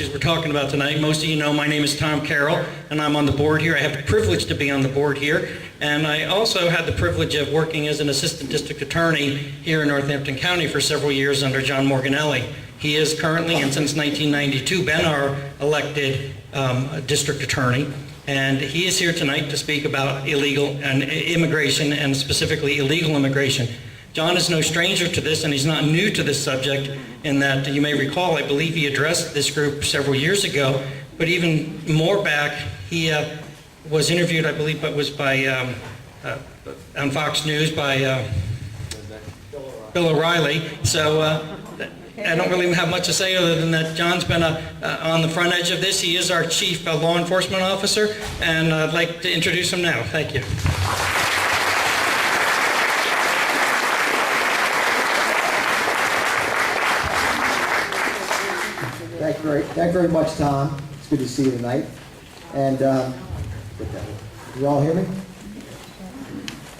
issues we're talking about tonight. Most of you know my name is Tom Carroll, and I'm on the board here. I have the privilege to be on the board here, and I also had the privilege of working as an assistant district attorney here in Northampton County for several years under John Morganelli. He is currently, and since 1992, been our elected district attorney, and he is here tonight to speak about illegal and immigration, and specifically illegal immigration. John is no stranger to this, and he's not new to this subject, in that you may recall, I believe he addressed this group several years ago, but even more back, he was interviewed, I believe it was by, on Fox News by Bill O'Reilly. So I don't really have much to say other than that John's been on the front edge of this. He is our chief law enforcement officer, and I'd like to introduce him now. Thank you. Thank you very much, Tom. It's good to see you tonight. And you all hear me?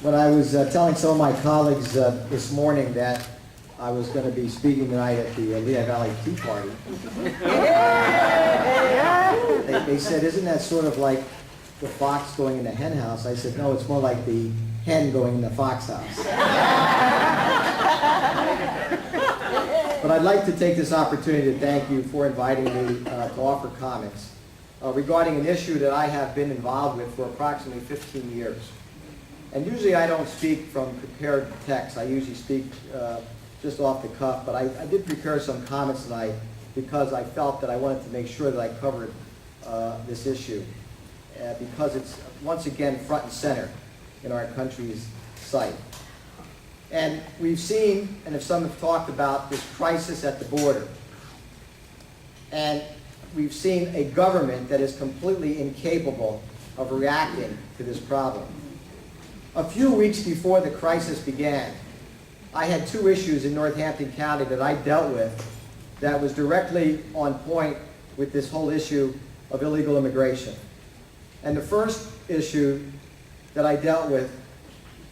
When I was telling some of my colleagues this morning that I was going to be speaking tonight at the Lehigh Valley Tea Party, they said, "Isn't that sort of like the fox going in the hen house?" I said, "No, it's more like the hen going in the fox house." But I'd like to take this opportunity to thank you for inviting me to offer comments regarding an issue that I have been involved with for approximately 15 years. And usually I don't speak from prepared text. I usually speak just off the cuff, but I did prepare some comments tonight because I felt that I wanted to make sure that I covered this issue because it's once again front and center in our country's sight. And we've seen, and if some have talked about, this crisis at the border. And we've seen a government that is completely incapable of reacting to this problem. A few weeks before the crisis began, I had two issues in Northampton County that I dealt with that was directly on point with this whole issue of illegal immigration. And the first issue that I dealt with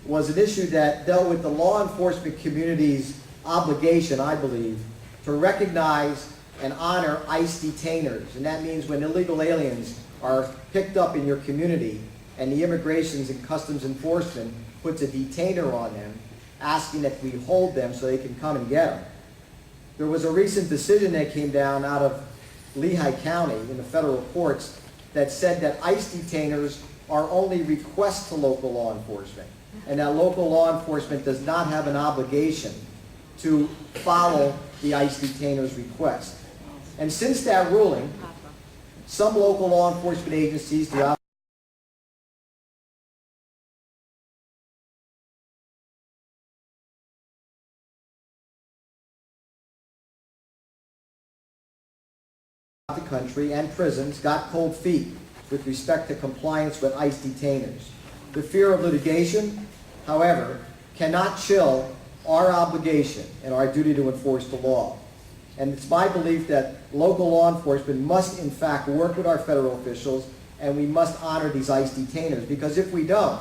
was an issue that dealt with the law enforcement community's obligation, I believe, to recognize and honor ICE detainers. And that means when illegal aliens are picked up in your community and the Immigrations and Customs Enforcement puts a detainer on them, asking that we hold them so they can come and get them. There was a recent decision that came down out of Lehigh County in the federal courts that said that ICE detainers are only requests to local law enforcement, and that local law enforcement does not have an obligation to follow the ICE detainer's request. And since that ruling, some local law enforcement agencies throughout the country and prisons got cold feet with respect to compliance with ICE detainers. The fear of litigation, however, cannot chill our obligation and our duty to enforce the law. And it's my belief that local law enforcement must in fact work with our federal officials, and we must honor these ICE detainers, because if we don't,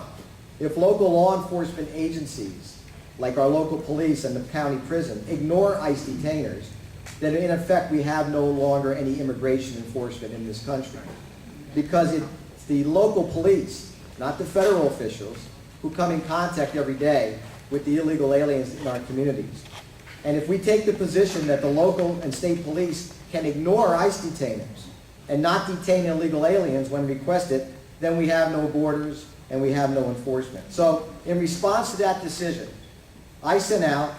if local law enforcement agencies like our local police and the county prison ignore ICE detainers, then in effect we have no longer any immigration enforcement in this country. Because it's the local police, not the federal officials, who come in contact every day with the illegal aliens in our communities. And if we take the position that the local and state police can ignore ICE detainers and not detain illegal aliens when requested, then we have no borders and we have no enforcement. So in response to that decision, I sent out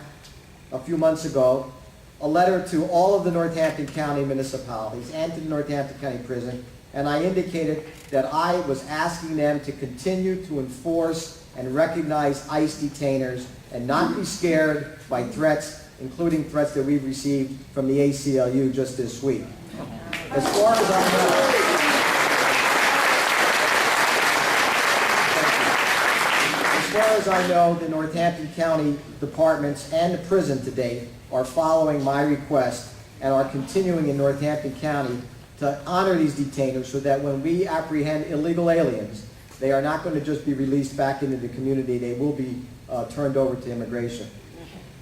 a few months ago a letter to all of the Northampton County municipalities and to the Northampton County Prison, and I indicated that I was asking them to continue to enforce and recognize ICE detainers and not be scared by threats, including threats that we've received from the ACLU just this week. As far as I know, the Northampton County departments and the prison to date are following my request and are continuing in Northampton County to honor these detainers so that when we apprehend illegal aliens, they are not going to just be released back into the community, they will be turned over to immigration.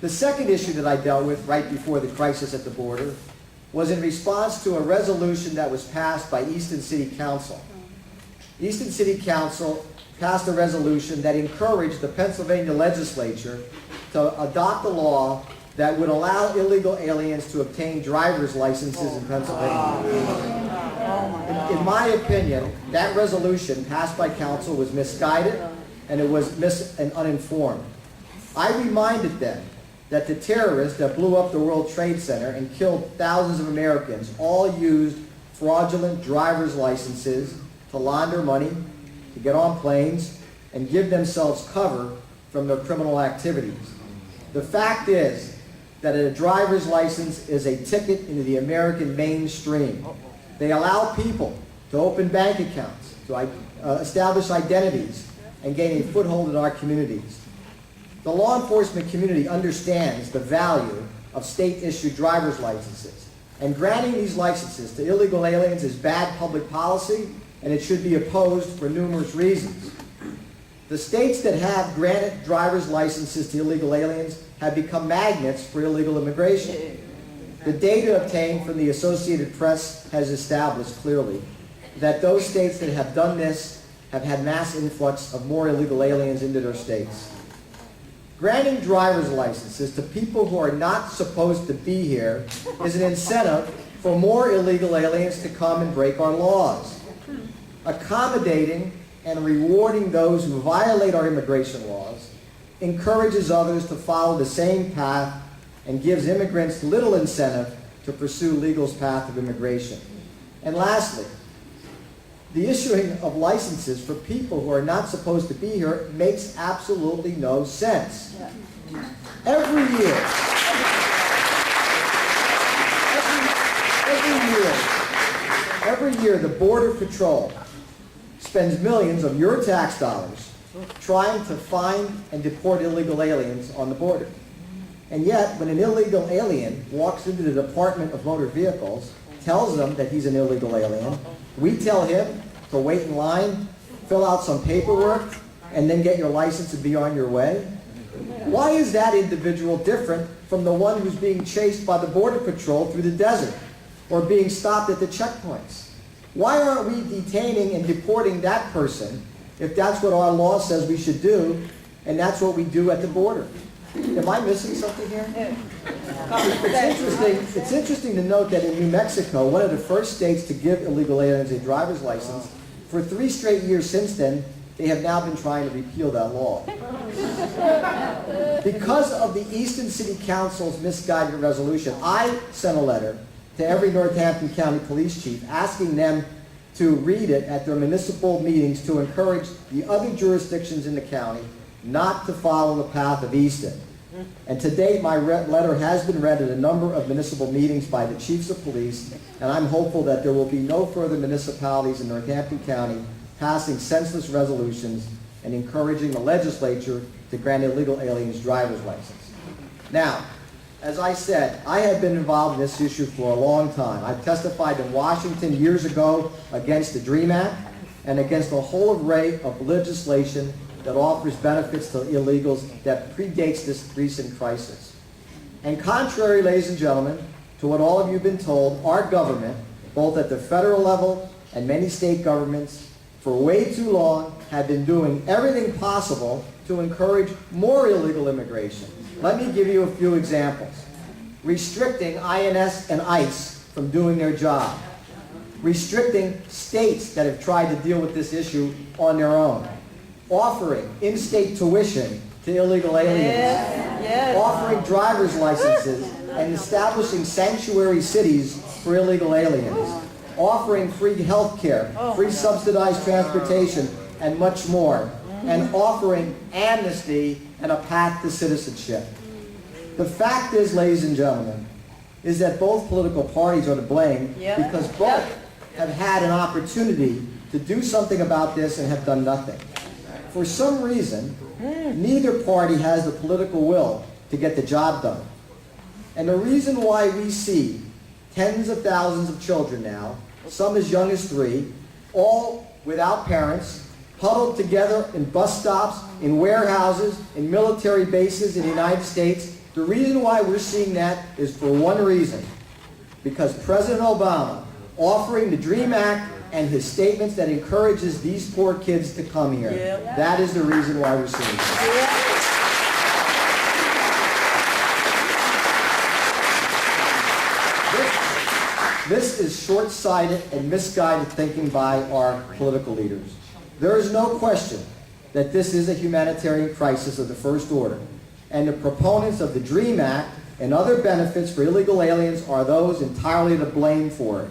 The second issue that I dealt with right before the crisis at the border was in response to a resolution that was passed by Easton City Council. Easton City Council passed a resolution that encouraged the Pennsylvania legislature to adopt a law that would allow illegal aliens to obtain driver's licenses in Pennsylvania. In my opinion, that resolution passed by council was misguided and it was and uninformed. I reminded them that the terrorists that blew up the World Trade Center and killed thousands of Americans all used fraudulent driver's licenses to launder money, to get on planes, and give themselves cover from their criminal activities. The fact is that a driver's license is a ticket into the American mainstream. They allow people to open bank accounts, to establish identities, and gain a foothold in our communities. The law enforcement community understands the value of state-issued driver's licenses, and granting these licenses to illegal aliens is bad public policy, and it should be opposed for numerous reasons. The states that have granted driver's licenses to illegal aliens have become magnets for illegal immigration. The data obtained from the Associated Press has established clearly that those states that have done this have had mass influx of more illegal aliens into their states. Granting driver's licenses to people who are not supposed to be here is an incentive for more illegal aliens to come and break our laws. Accommodating and rewarding those who violate our immigration laws encourages others to follow the same path and gives immigrants little incentive to pursue legal's path of immigration. And lastly, the issuing of licenses for people who are not supposed to be here makes absolutely no sense. Every year, the Border Patrol spends millions of your tax dollars trying to find and deport illegal aliens on the border. And yet, when an illegal alien walks into the Department of Motor Vehicles, tells them that he's an illegal alien, we tell him to wait in line, fill out some paperwork, and then get your license and be on your way. Why is that individual different from the one who's being chased by the Border Patrol through the desert or being stopped at the checkpoints? Why aren't we detaining and deporting that person if that's what our law says we should do, and that's what we do at the border? Am I missing something here? It's interesting to note that in New Mexico, one of the first states to give illegal aliens a driver's license, for 3 straight years since then, they have now been trying to repeal that law. Because of the Easton City Council's misguided resolution, I sent a letter to every Northampton County police chief asking them to read it at their municipal meetings to encourage the other jurisdictions in the county not to follow the path of Easton. And to date, my letter has been read at a number of municipal meetings by the chiefs of police, and I'm hopeful that there will be no further municipalities in Northampton County passing senseless resolutions and encouraging the legislature to grant illegal aliens driver's license. Now, as I said, I have been involved in this issue for a long time. I've testified in Washington years ago against the DREAM Act and against a whole array of legislation that offers benefits to illegals that predates this recent crisis. And contrary, ladies and gentlemen, to what all of you have been told, our government, both at the federal level and many state governments, for way too long have been doing everything possible to encourage more illegal immigration. Let me give you a few examples. Restricting INS and ICE from doing their job. Restricting states that have tried to deal with this issue on their own. Offering in-state tuition to illegal aliens. Yes. Offering driver's licenses and establishing sanctuary cities for illegal aliens. Offering free health care, free subsidized transportation, and much more. And offering amnesty and a path to citizenship. The fact is, ladies and gentlemen, is that both political parties are to blame because both have had an opportunity to do something about this and have done nothing. For some reason, neither party has the political will to get the job done. And the reason why we see tens of thousands of children now, some as young as 3, all without parents, huddled together in bus stops, in warehouses, in military bases in the United States. The reason why we're seeing that is for one reason. because President Obama, offering the DREAM Act and his statements that encourages these poor kids to come here. Yeah. That is the reason why we're seeing this. This is short-sighted and misguided thinking by our political leaders. There is no question that this is a humanitarian crisis of the first order, and the proponents of the DREAM Act and other benefits for illegal aliens are those entirely to blame for it.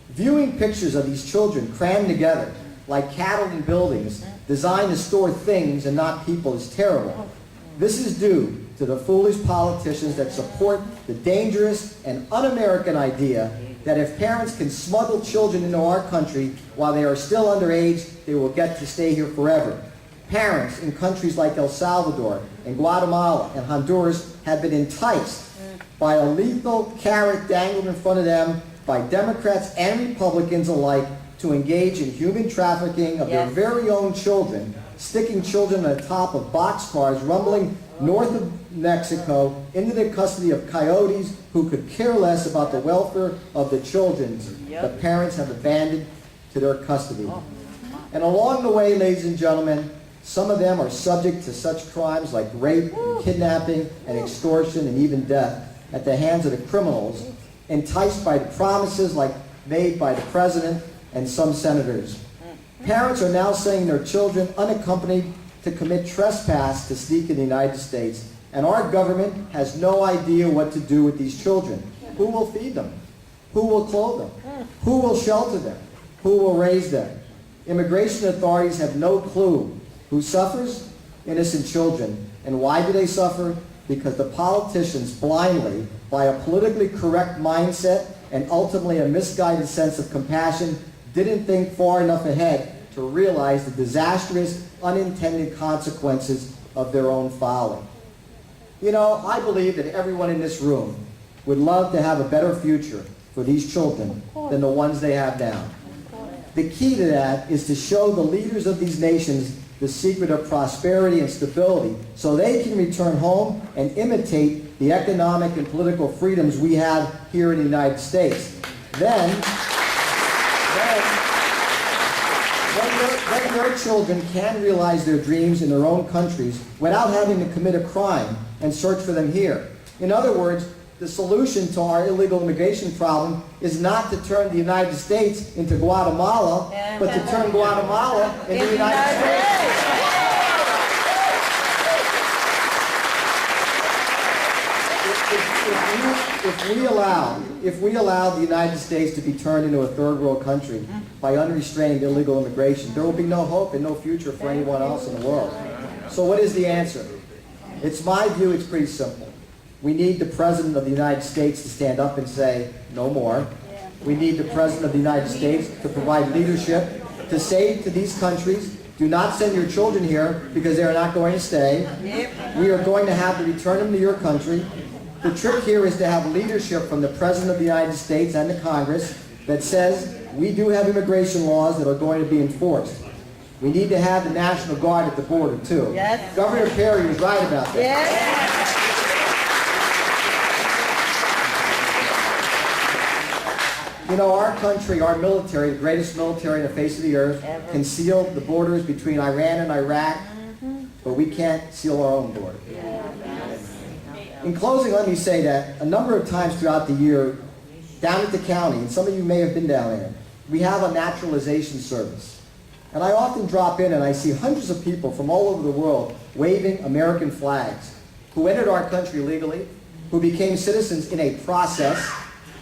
Viewing pictures of these children crammed together like cattle in buildings designed to store things and not people is terrible. This is due to the foolish politicians that support the dangerous and un-American idea that if parents can smuggle children into our country while they are still underage, they will get to stay here forever. Parents in countries like El Salvador and Guatemala and Honduras have been enticed by a lethal carrot dangled in front of them by Democrats and Republicans alike to engage in human trafficking of their very own children, sticking children on the top of boxcars rumbling north of Mexico into the custody of coyotes who could care less about the welfare of the children the parents have abandoned to their custody. And along the way, ladies and gentlemen, some of them are subject to such crimes like rape, kidnapping, and extortion, and even death at the hands of the criminals, enticed by the promises like made by the president and some senators. Parents are now sending their children unaccompanied to commit trespass to sneak in the United States, and our government has no idea what to do with these children. Who will feed them? Who will clothe them? Who will shelter them? Who will raise them? Immigration authorities have no clue. Who suffers? Innocent children. And why do they suffer? Because the politicians blindly, by a politically correct mindset and ultimately a misguided sense of compassion, didn't think far enough ahead to realize the disastrous, unintended consequences of their own folly. You know, I believe that everyone in this room would love to have a better future for these children than the ones they have now. The key to that is to show the leaders of these nations the secret of prosperity and stability so they can return home and imitate the economic and political freedoms we have here in the United States. Then their children can realize their dreams in their own countries without having to commit a crime and search for them here. In other words, the solution to our illegal immigration problem is not to turn the United States into Guatemala, but to turn Guatemala into the United States. If we allow the United States to be turned into a third world country by unrestrained illegal immigration, there will be no hope and no future for anyone else in the world. So what is the answer? It's my view, it's pretty simple. We need the President of the United States to stand up and say, no more. We need the President of the United States to provide leadership, to say to these countries, do not send your children here because they are not going to stay. We are going to have to return them to your country. The trick here is to have leadership from the President of the United States and the Congress that says we do have immigration laws that are going to be enforced. We need to have the National Guard at the border, too. Yes. Governor Perry was right about that. Yes. You know, our country, our military, the greatest military on the face of the earth, can seal the borders between Iran and Iraq, but we can't seal our own border. In closing, let me say that a number of times throughout the year, down at the county, and some of you may have been down there, we have a naturalization service. And I often drop in and I see hundreds of people from all over the world waving American flags, who entered our country legally, who became citizens in a process,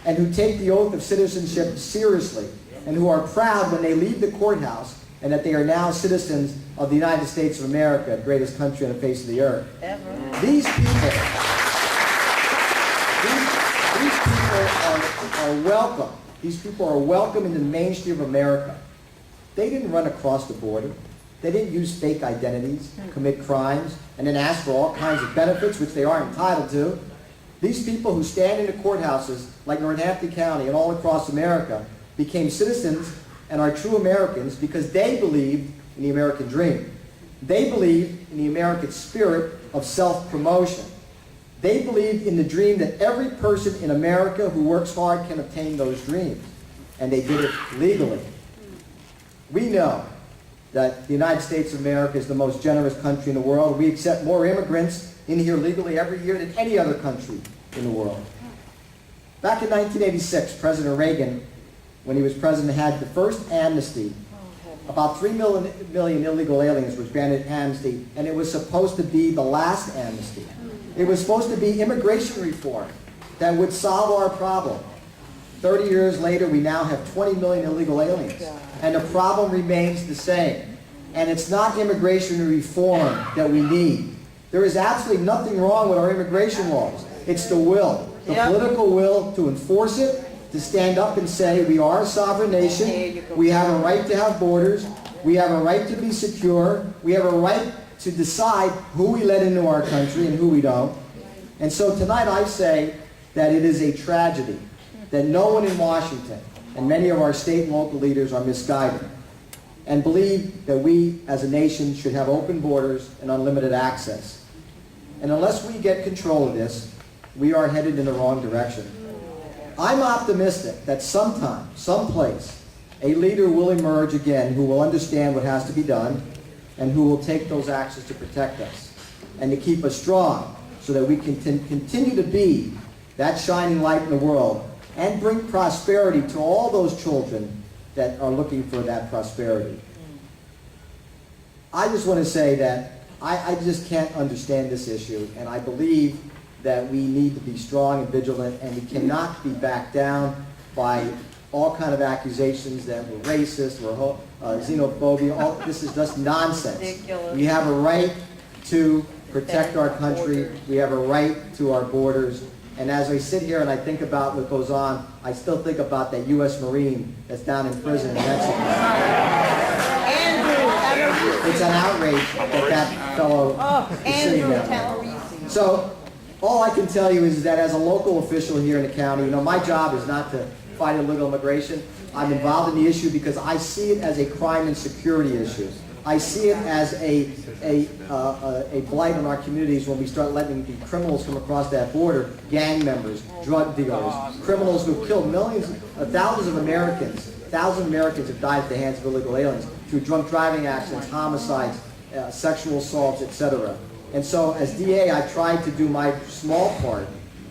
and who take the oath of citizenship seriously, and who are proud when they leave the courthouse and that they are now citizens of the United States of America, the greatest country on the face of the earth. These people are welcome. These people are welcome in the mainstream of America. They didn't run across the border. They didn't use fake identities, commit crimes, and then ask for all kinds of benefits which they aren't entitled to. These people who stand in the courthouses like Northampton County and all across America became citizens and are true Americans because they believed in the American dream. They believed in the American spirit of self-promotion. They believed in the dream that every person in America who works hard can obtain those dreams. And they did it legally. We know that the United States of America is the most generous country in the world. We accept more immigrants in here legally every year than any other country in the world. Back in 1986, President Reagan, when he was president, had the first amnesty. About 3 million illegal aliens was granted amnesty, and it was supposed to be the last amnesty. It was supposed to be immigration reform that would solve our problem. 30 years later, we now have 20 million illegal aliens, and the problem remains the same. And it's not immigration reform that we need. There is absolutely nothing wrong with our immigration laws. It's the will, the political will to enforce it, to stand up and say we are a sovereign nation, we have a right to have borders, we have a right to be secure, we have a right to decide who we let into our country and who we don't. And so tonight I say that it is a tragedy that no one in Washington and many of our state and local leaders are misguided and believe that we as a nation should have open borders and unlimited access. And unless we get control of this, we are headed in the wrong direction. I'm optimistic that sometime, someplace, a leader will emerge again who will understand what has to be done and who will take those actions to protect us and to keep us strong so that we can continue to be that shining light in the world and bring prosperity to all those children that are looking for that prosperity. I just want to say that I just can't understand this issue, and I believe that we need to be strong and vigilant, and we cannot be backed down by all kind of accusations that we're racist, we're xenophobia. This is just nonsense. Ridiculous. We have a right to protect our country. We have a right to our borders. And as I sit here and I think about what goes on, I still think about that U.S. Marine that's down in prison in Mexico. It's an outrage that fellow is sitting there. So all I can tell you is that as a local official here in the county, my job is not to fight illegal immigration. I'm involved in the issue because I see it as a crime and security issue. I see it as a blight on our communities when we start letting the criminals come across that border, gang members, drug dealers, criminals who have killed thousands of Americans. Thousands of Americans have died at the hands of illegal aliens through drunk driving accidents, homicides, sexual assaults, etc. And so as DA, I tried to do my small part,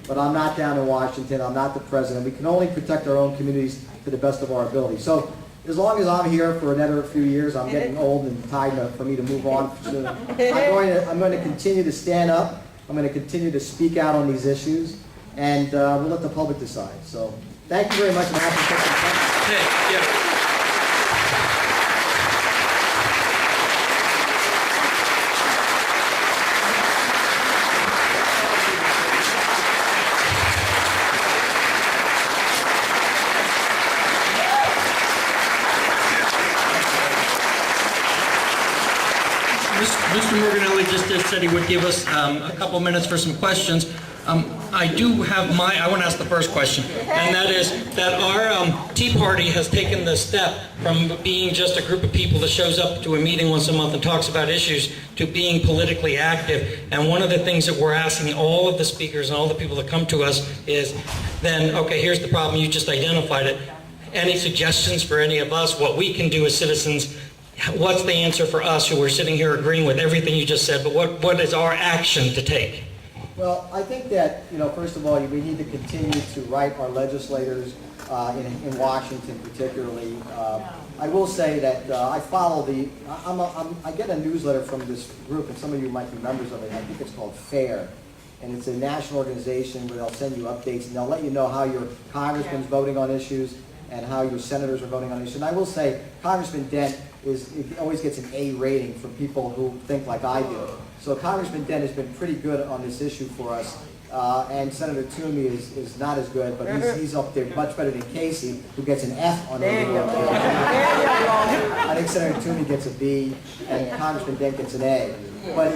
but I'm not down in Washington, I'm not the president. We can only protect our own communities to the best of our ability. So as long as I'm here for another few years, I'm getting old and time for me to move on soon. I'm going to continue to stand up. I'm going to continue to speak out on these issues, and we'll let the public decide. So thank you very much. And happy to take some time. Mr. Morganelli just said he would give us a couple minutes for some questions. I want to ask the first question, and that is that our Tea Party has taken the step from being just a group of people that shows up to a meeting once a month and talks about issues to being politically active. And one of the things that we're asking all of the speakers and all the people that come to us is then, okay, here's the problem, you just identified it. Any suggestions for any of us, what we can do as citizens? What's the answer for us who are sitting here agreeing with everything you just said, but what is our action to take? Well, I think that, first of all, we need to continue to write our legislators in Washington particularly. I will say that I follow I get a newsletter from this group, and some of you might be members of it. I think it's called FAIR. And it's a national organization where they'll send you updates, and they'll let you know how your congressman's voting on issues and how your senators are voting on issues. And I will say, Congressman Dent always gets an A rating from people who think like I do. So Congressman Dent has been pretty good on this issue for us. And Senator Toomey is not as good, but he's up there much better than Casey, who gets an F on illegal immigration. I think Senator Toomey gets a B, and Congressman Dent gets an A. But,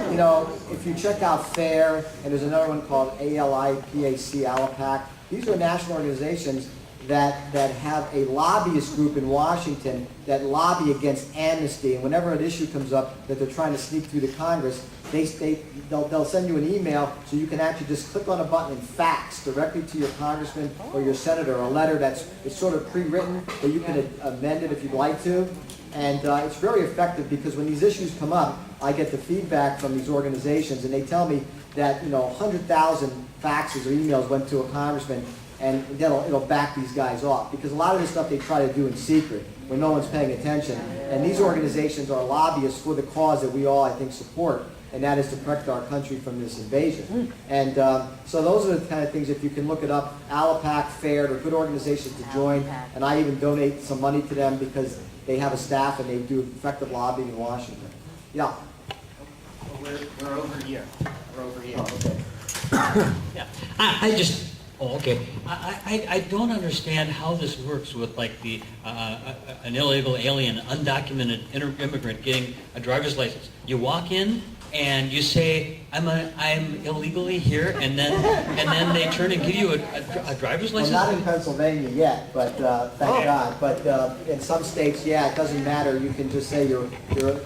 if you check out FAIR, and there's another one called ALIPAC, ALIPAC, these are national organizations that have a lobbyist group in Washington that lobby against amnesty, and whenever an issue comes up that they're trying to sneak through the Congress, they'll send you an email so you can actually just click on a button and fax directly to your congressman or your senator a letter it's sort of pre-written, but you can amend it if you'd like to. And it's very effective because when these issues come up, I get the feedback from these organizations, and they tell me that 100,000 faxes or emails went to a congressman, and it'll back these guys off, because a lot of this stuff they try to do in secret when no one's paying attention. And these organizations are lobbyists for the cause that we all, I think, support, and that is to protect our country from this invasion. And so those are the kind of things, if you can look it up, Alapac, FAIR, they're good organizations to join, and I even donate some money to them because they have a staff and they do effective lobbying in Washington. Yeah. Well, we're over here. We're over here. Oh, okay. Yeah, I don't understand how this works with like an illegal alien, undocumented immigrant getting a driver's license. You walk in and you say, I'm illegally here, and then they turn and give you a driver's license? Well, not in Pennsylvania yet, but thank God. But in some states, yeah, it doesn't matter. You can just say you're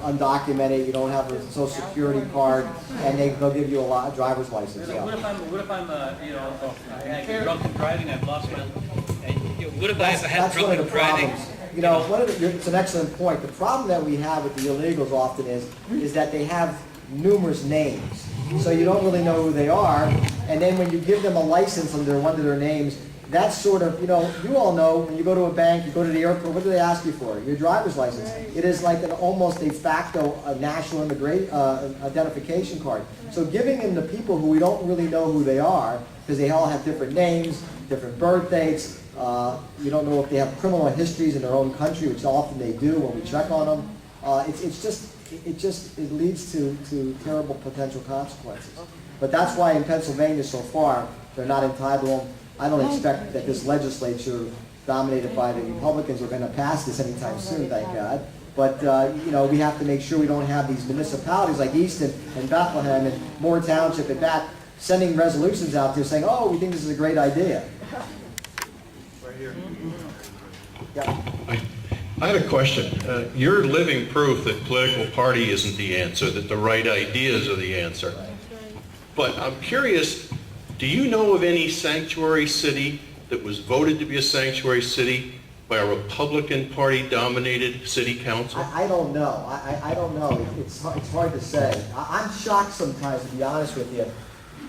undocumented, you don't have a social security card, and they'll give you a driver's license. Yeah. What if I'm I had drunken driving, I've lost my, what if I had That's one drunken of the driving? problems. It's an excellent point. The problem that we have with the illegals often is that they have numerous names. So you don't really know who they are, and then when you give them a license under one of their names, that's sort of, you all know when you go to a bank, you go to the airport, what do they ask you for? Your driver's license. It is like almost de facto a national identification card. So giving them to people who we don't really know who they are, because they all have different names, different birth dates, you don't know if they have criminal histories in their own country, which often they do when we check on them. It leads to terrible potential consequences. But that's why in Pennsylvania so far, they're not entitled to them. I don't expect that this legislature, dominated by the Republicans, are going to pass this anytime soon, thank God. But, we have to make sure we don't have these municipalities like Easton and Bethlehem and Moore Township and that sending resolutions out there saying, oh, we think this is a great idea. Right here. Yeah. I had a question. You're living proof that political party isn't the answer, that the right ideas are the answer. But I'm curious, do you know of any sanctuary city that was voted to be a sanctuary city by a Republican Party-dominated city council? I don't know. I don't know. It's hard to say. I'm shocked sometimes, to be honest with you,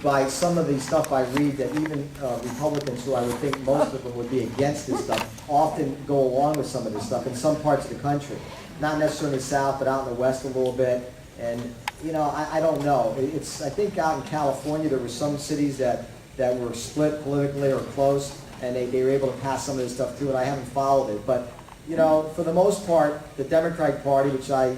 by some of the stuff I read that even Republicans, who I would think most of them would be against this stuff, often go along with some of this stuff in some parts of the country. Not necessarily in the South, but out in the West a little bit. And, I don't know. I think out in California there were some cities that were split politically or close, and they were able to pass some of this stuff too, and I haven't followed it. But, for the most part, the Democratic Party, which I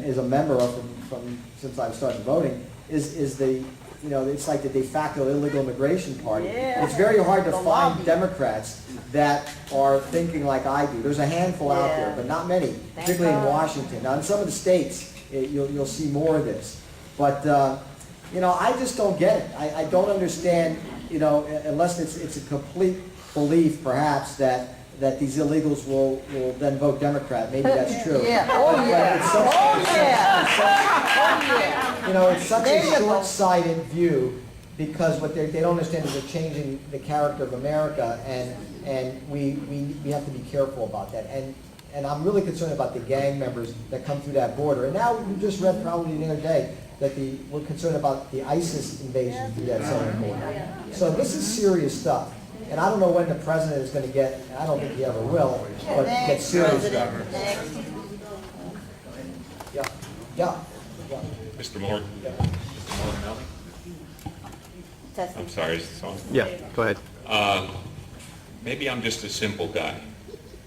is a member of from since I started voting, is the it's like the de facto illegal immigration party. Yeah. It's very hard to The find lobby. Democrats that are thinking like I do. There's a handful out there, Yeah. but not many, particularly in God. Washington. Now, in some of the states, you'll see more of this. But, I just don't get it. I don't understand, unless it's a complete belief, perhaps, that these illegals will then vote Democrat. Maybe that's true. Yeah. Oh, But yeah. it's such- Oh, yeah. it's such There a you go. short-sighted view, because what they don't understand is they're changing the character of America, and we have to be careful about that. And I'm really concerned about the gang members that come through that border. And now we just read probably the other day that we're concerned about the ISIS invasion through that southern border. So this is serious stuff. And I don't know when the president is going to get, I don't think he ever will, but get Next, serious about President. it. Next. Yeah. Mr. Moore? Yeah. Testing. I'm sorry, is this on? Yeah, go ahead. Maybe I'm just a simple guy,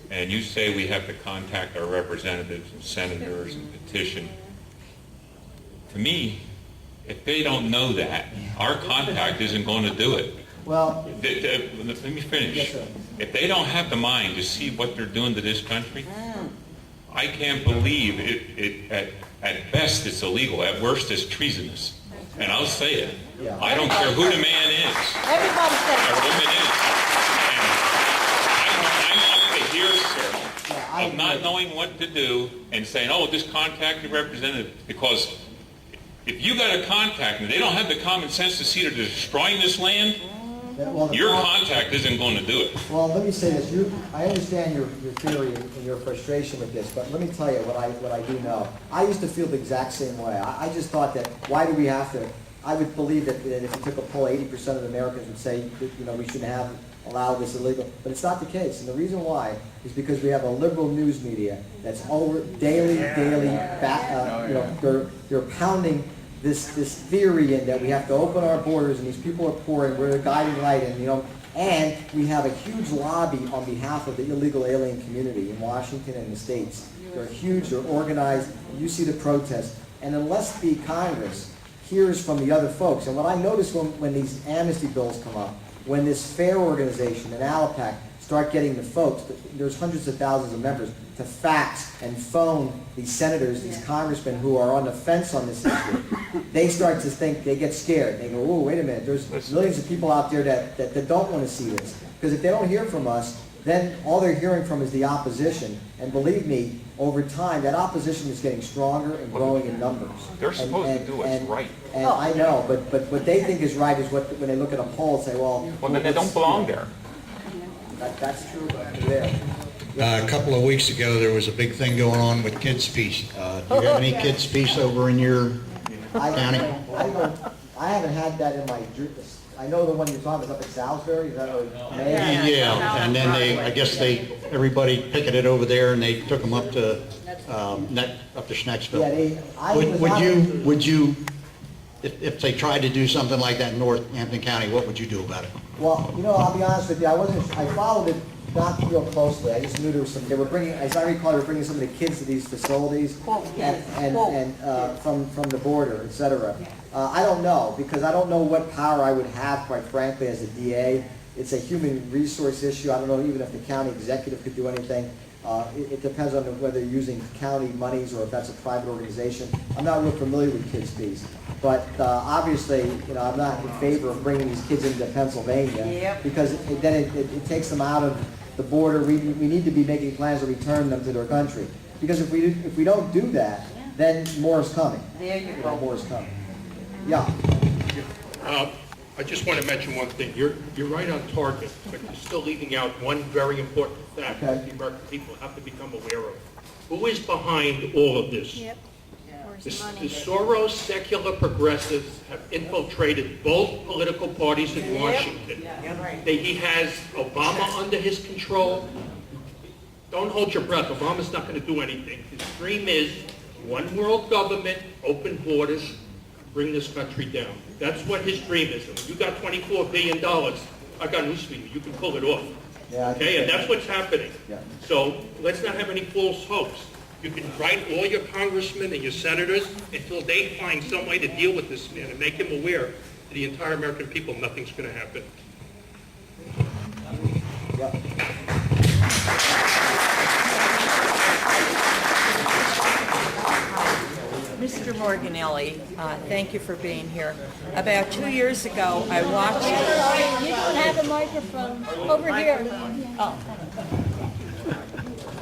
and you say we have to contact our representatives and senators and petition. To me, if they don't know that, our contact isn't going to do it. Well, Let me finish. Yes, sir. If they don't have the mind to see what they're doing to this country, I can't believe at best it's illegal, at worst it's treasonous. And I'll say it. Yeah. I don't care who the man is, Everybody or says woman is. And hearsay I of not agree. knowing what to do and saying, oh, just contact your representative. Because if you got to contact them, they don't have the common sense to see they're destroying this land, Well, the your problem- contact isn't going to do it. Well, let me say this. I understand your theory and your frustration with this, but let me tell you what I do know. I used to feel the exact same way. I just thought that why do we have to? I would believe that if you took a poll, 80% of Americans would say that, we shouldn't have allowed this illegal, but it's not the case. And the reason why is because we have a liberal news media that's daily they're pounding this theory in that we have to open our borders and these people are pouring, we're the guiding light, and we have a huge lobby on behalf of the illegal alien community in Washington and the states. They're huge, they're organized, you see the protests, and unless the Congress hears from the other folks, and what I notice when these amnesty bills come up, when this FAIR organization and ALPAC start getting the folks, there's hundreds of thousands of members, to fax and phone these senators, these congressmen who are on the fence on this issue, they start to think, they get scared. They go, oh, wait a minute, there's millions of people out there that don't want to see this. Because if they don't hear from us, then all they're hearing from is the opposition. And believe me, over time, that opposition is getting stronger and growing in numbers. They're supposed to do what's right. And I know, but what they think is right is when they look at a poll and say, well, Then they don't belong there. That's true, but they're there. A couple of weeks ago, there was a big thing going on with Kids Peace. Do you have any Kids Peace over in your county? I haven't had that in my, I know the one you're talking about is up at Salisbury, is that what, May? Yeah, and then everybody picketed over there and they took them up to Schnecksville. Yeah, Would you, if they tried to do something like that in Northampton County, what would you do about it? Well, I'll be honest with you, I followed it not real closely. I just knew there was they were bringing, as I recall, they were bringing some of the kids to these facilities and from the border, et cetera. I don't know, because I don't know what power I would have, quite frankly, as a DA. It's a human resource issue. I don't know even if the county executive could do anything. It depends on whether you're using county monies or if that's a private organization. I'm not real familiar with Kids Peace. But obviously, I'm not in favor of bringing these kids into Pennsylvania because then it takes them out of the border. We need to be making plans to return them to their country. Because if we don't do that, then more is coming. There you go. More is coming. Yeah. I just want to mention one thing. You're right on target, but you're still leaving out one very important fact that the American people have to become aware of. Who is behind all of this? Yep. The Soros secular progressives have infiltrated both political parties in Washington. He has Obama under his control. Don't hold your breath. Obama's not going to do anything. His dream is one world government, open borders, bring this country down. That's what his dream is. And when you got $24 billion, I got news for you. You can pull it off. Okay, and that's what's happening. So let's not have any false hopes. You can write all your congressmen and your senators until they find some way to deal with this man and make him aware to the entire American people nothing's going to happen. Mr. Morganelli, thank you for being here. About 2 years ago, I watched... You don't have a microphone. Over here. Oh.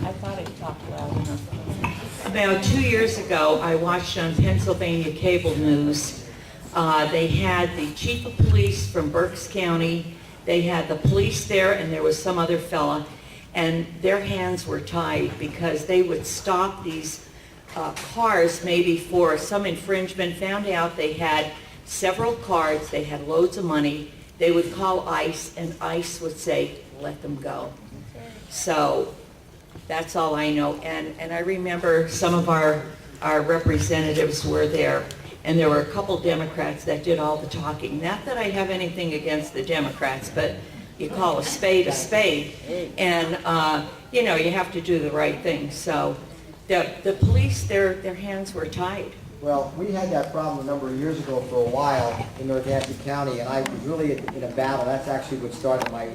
I thought I talked loud enough. About 2 years ago, I watched on Pennsylvania cable news. They had the chief of police from Berks County. They had the police there, and there was some other fella. And their hands were tied because they would stop these cars maybe for some infringement, found out they had several cards, they had loads of money. They would call ICE, and ICE would say, let them go. So that's all I know. And I remember some of our representatives were there, and there were a couple Democrats that did all the talking. Not that I have anything against the Democrats, but you call a spade, and you have to do the right thing. So the police, their hands were tied. Well, we had that problem a number of years ago for a while in Northampton County, and I was really in a battle. That's actually what started my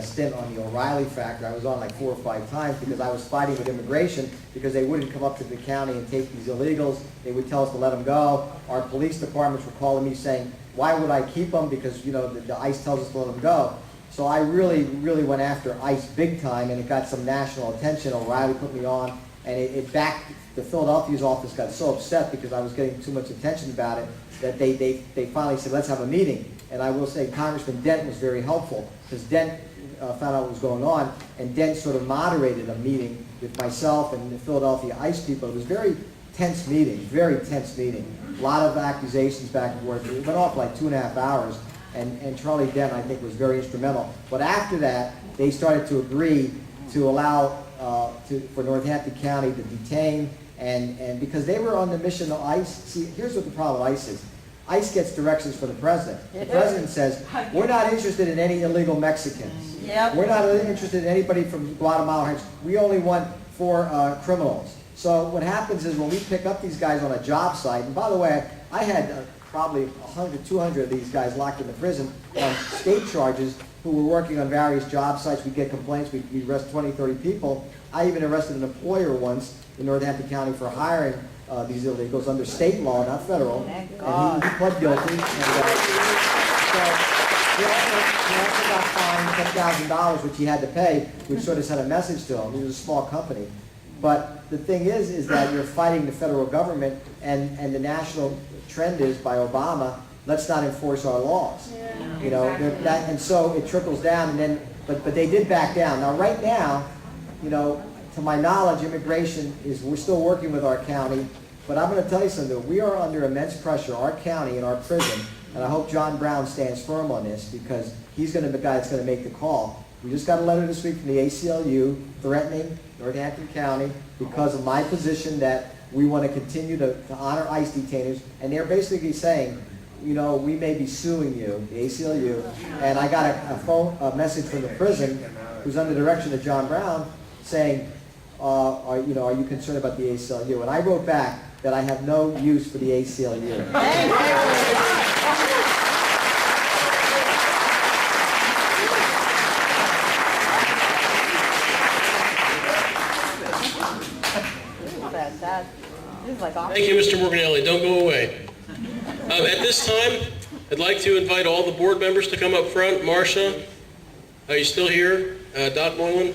stint on the O'Reilly factor. I was on like 4 or 5 times because I was fighting with immigration because they wouldn't come up to the county and take these illegals. They would tell us to let them go. Our police departments were calling me saying, why would I keep them? Because, the ICE tells us to let them go. So I really went after ICE big time, and it got some national attention. O'Reilly put me on, and it backed, the Philadelphia's office got so upset because I was getting too much attention about it that they finally said, let's have a meeting. And I will say Congressman Dent was very helpful, because Dent found out what was going on, and Dent sort of moderated a meeting with myself and the Philadelphia ICE people. It was a very tense meeting, very tense meeting. A lot of accusations back and forth. It went off like 2.5 hours, and Charlie Dent, I think, was very instrumental. But after that, they started to agree to allow for Northampton County to detain, and because they were on the mission of ICE. See, here's what the problem with ICE is. ICE gets directions from the president. The president says, we're not interested in any illegal Mexicans. Yep. We're not interested in anybody from Guatemala. We only want 4 criminals. So what happens is when we pick up these guys on a job site, and by the way, I had probably 100, 200 of these guys locked in the prison on state charges who were working on various job sites. We'd get complaints, we'd arrest 20, 30 people. I even arrested an employer once in Northampton County for hiring these illegals under state law, not federal. And he pled guilty. And, so he also got fined $10,000, which he had to pay, which sort of sent a message to him. He was a small company. But the thing is that you're fighting the federal government, and the national trend is by Obama, let's not enforce our laws. Yeah. You know, and so it trickles down, and then, but they did back down. Now, right now, you know, to my knowledge, immigration we're still working with our county, but I'm going to tell you something. We are under immense pressure, our county and our prison, and I hope John Brown stands firm on this, because he's going to be the guy that's going to make the call. We just got a letter this week from the ACLU threatening Northampton County because of my position that we want to continue to honor ICE detainers, and they're basically saying, you know, we may be suing you, the ACLU, and I got a message from the prison, who's under the direction of John Brown, saying, are you concerned about the ACLU? And I wrote back that I have no use for the ACLU. Thank you, Mr. Morganelli. Don't go away. At this time, I'd like to invite all the board members to come up front. Marcia, are you still here? Doc Moylan?